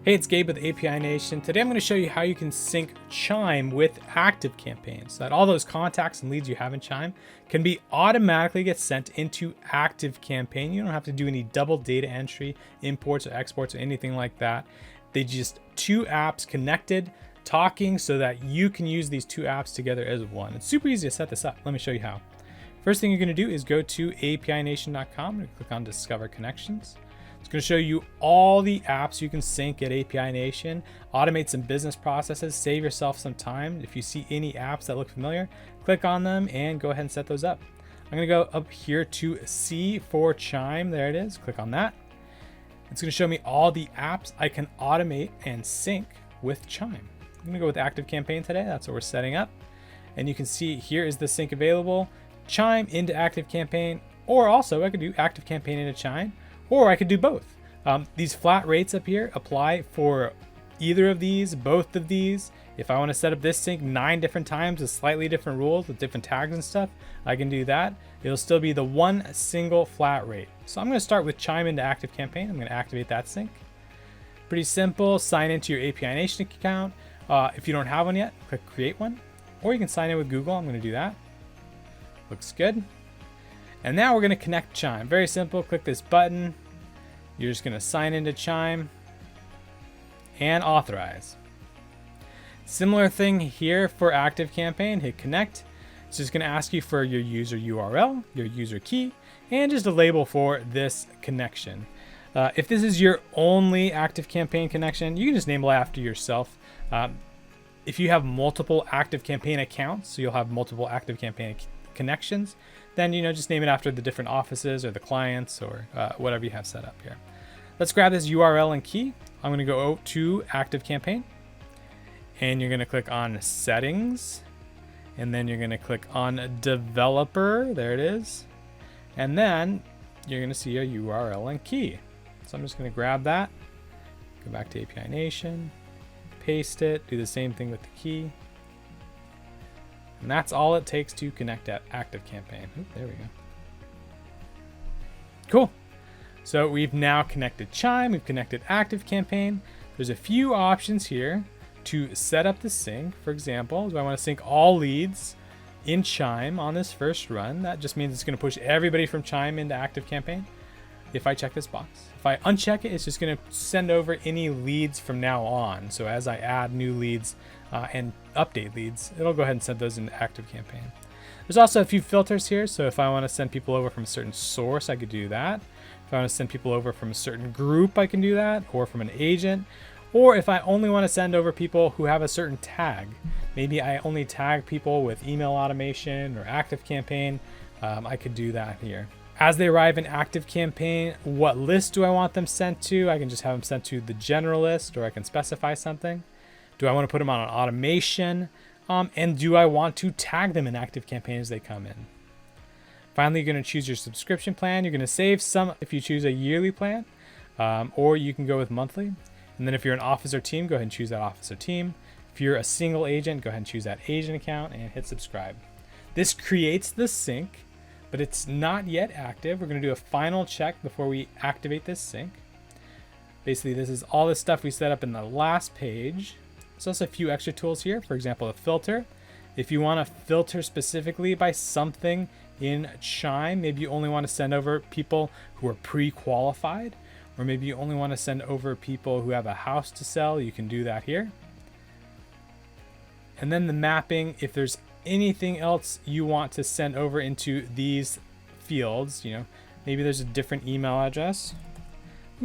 Hey, it's Gabe with API Nation. Today I'm going to show you how you can sync Chime with ActiveCampaign so that all those contacts and leads you have in Chime can be automatically get sent into ActiveCampaign. You don't have to do any double data entry, imports or exports or anything like that. They just two apps connected, talking so that you can use these two apps together as one. It's super easy to set this up. Let me show you how. First thing you're going to do is go to apination.com and click on Discover Connections. It's going to show you all the apps you can sync at API Nation, automate some business processes, save yourself some time. If you see any apps that look familiar, click on them and go ahead and set those up. I'm going to go up here to C for Chime. There it is. Click on that. It's going to show me all the apps I can automate and sync with Chime. I'm going to go with ActiveCampaign today. That's what we're setting up. And you can see here is the sync available. Chime into ActiveCampaign, or also I could do ActiveCampaign into Chime, or I could do both. These flat rates up here apply for either of these, both of these. If I want to set up this sync 9 different times with slightly different rules with different tags and stuff, I can do that. It'll still be the one single flat rate. So I'm going to start with Chime into ActiveCampaign. I'm going to activate that sync. Pretty simple. Sign into your API Nation account. If you don't have one yet, click create one, or you can sign in with Google. I'm going to do that. Looks good. And now we're going to connect Chime. Very simple. Click this button. You're just going to sign into Chime and authorize. Similar thing here for ActiveCampaign. Hit connect. It's just going to ask you for your user URL, your user key, and just a label for this connection. If this is your only ActiveCampaign connection, you can just name it after yourself. If you have multiple ActiveCampaign accounts, so you'll have multiple ActiveCampaign connections, then just name it after the different offices or the clients or whatever you have set up here. Let's grab this URL and key. I'm going to go to ActiveCampaign, and you're going to click on Settings, and then you're going to click on Developer. There it is. And then you're going to see a URL and key. So I'm just going to grab that, go back to API Nation, paste it, do the same thing with the key. And that's all it takes to connect at ActiveCampaign. There we go. Cool. So we've now connected Chime, we've connected ActiveCampaign. There's a few options here to set up the sync. For example, do I want to sync all leads in Chime on this first run? That just means it's going to push everybody from Chime into ActiveCampaign. If I check this box, if I uncheck it, it's just going to send over any leads from now on. So as I add new leads and update leads, it'll go ahead and send those into ActiveCampaign. There's also a few filters here. So if I want to send people over from a certain source, I could do that. If I want to send people over from a certain group, I can do that, or from an agent. Or if I only want to send over people who have a certain tag, maybe I only tag people with email automation or ActiveCampaign, I could do that here. As they arrive in ActiveCampaign, what list do I want them sent to? I can just have them sent to the general list, or I can specify something. Do I want to put them on an automation? And do I want to tag them in ActiveCampaign as they come in? Finally, you're going to choose your subscription plan. You're going to save some if you choose a yearly plan, or you can go with monthly. And then if you're an office or team, go ahead and choose that office or team. If you're a single agent, go ahead and choose that agent account and hit subscribe. This creates the sync, but it's not yet active. We're going to do a final check before we activate this sync. Basically, this is all the stuff we set up in the last page. There's also a few extra tools here. For example, a filter. If you want to filter specifically by something in Chime, maybe you only want to send over people who are pre-qualified, or maybe you only want to send over people who have a house to sell, you can do that here. And then the mapping, if there's anything else you want to send over into these fields, maybe there's a different email address.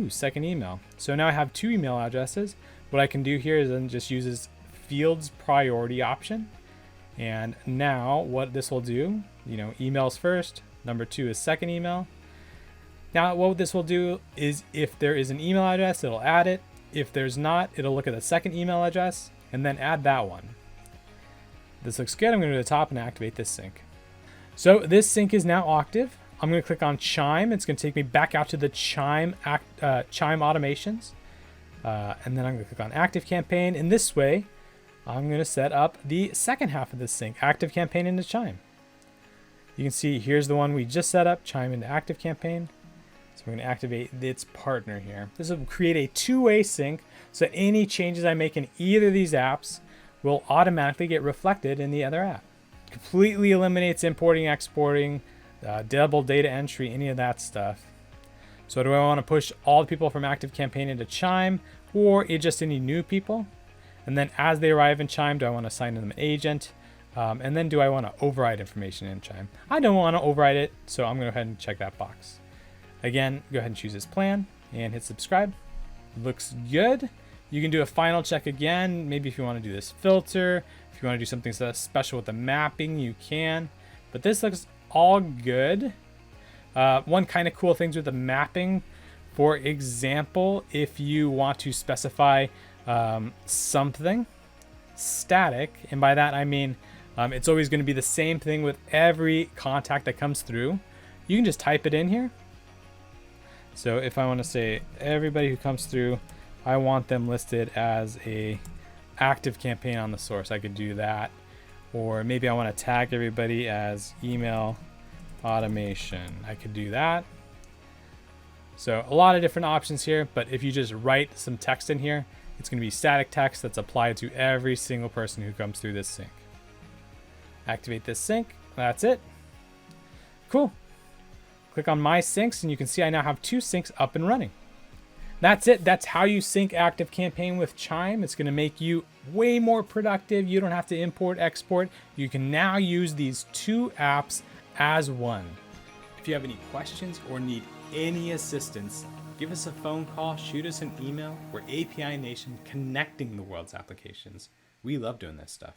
Second email. So now I have 2 email addresses. What I can do here is then just use this fields priority option. And now what this will do, emails first, number 2 is second email. Now what this will do is if there is an email address, it'll add it. If there's not, it'll look at the second email address and then add that one. This looks good. I'm going to go to the top and activate this sync. So this sync is now active. I'm going to click on Chime. It's going to take me back out to the Chime automations. And then I'm going to click on ActiveCampaign. In this way, I'm going to set up the second half of this sync, ActiveCampaign into Chime. You can see here's the one we just set up, Chime into ActiveCampaign. So we're going to activate its partner here. This will create a two-way sync, so any changes I make in either of these apps will automatically get reflected in the other app. Completely eliminates importing, exporting, double data entry, any of that stuff. So do I want to push all the people from ActiveCampaign into Chime, or just any new people? And then as they arrive in Chime, do I want to assign them an agent? And then do I want to override information in Chime? I don't want to override it, so I'm going to go ahead and check that box. Again, go ahead and choose this plan and hit subscribe. Looks good. You can do a final check again. Maybe if you want to do this filter, if you want to do something special with the mapping, you can. But this looks all good. One kind of cool things with the mapping, for example, if you want to specify something static, and by that I mean it's always going to be the same thing with every contact that comes through, you can just type it in here. So if I want to say everybody who comes through, I want them listed as a ActiveCampaign on the source, I could do that. Or maybe I want to tag everybody as email automation, I could do that. So a lot of different options here, but if you just write some text in here, it's going to be static text that's applied to every single person who comes through this sync. Activate this sync, that's it. Cool. Click on My Syncs, and you can see I now have 2 syncs up and running. That's it. That's how you sync ActiveCampaign with Chime. It's going to make you way more productive. You don't have to import, export. You can now use these 2 apps as one. If you have any questions or need any assistance, give us a phone call, shoot us an email. We're API Nation, connecting the world's applications. We love doing this stuff.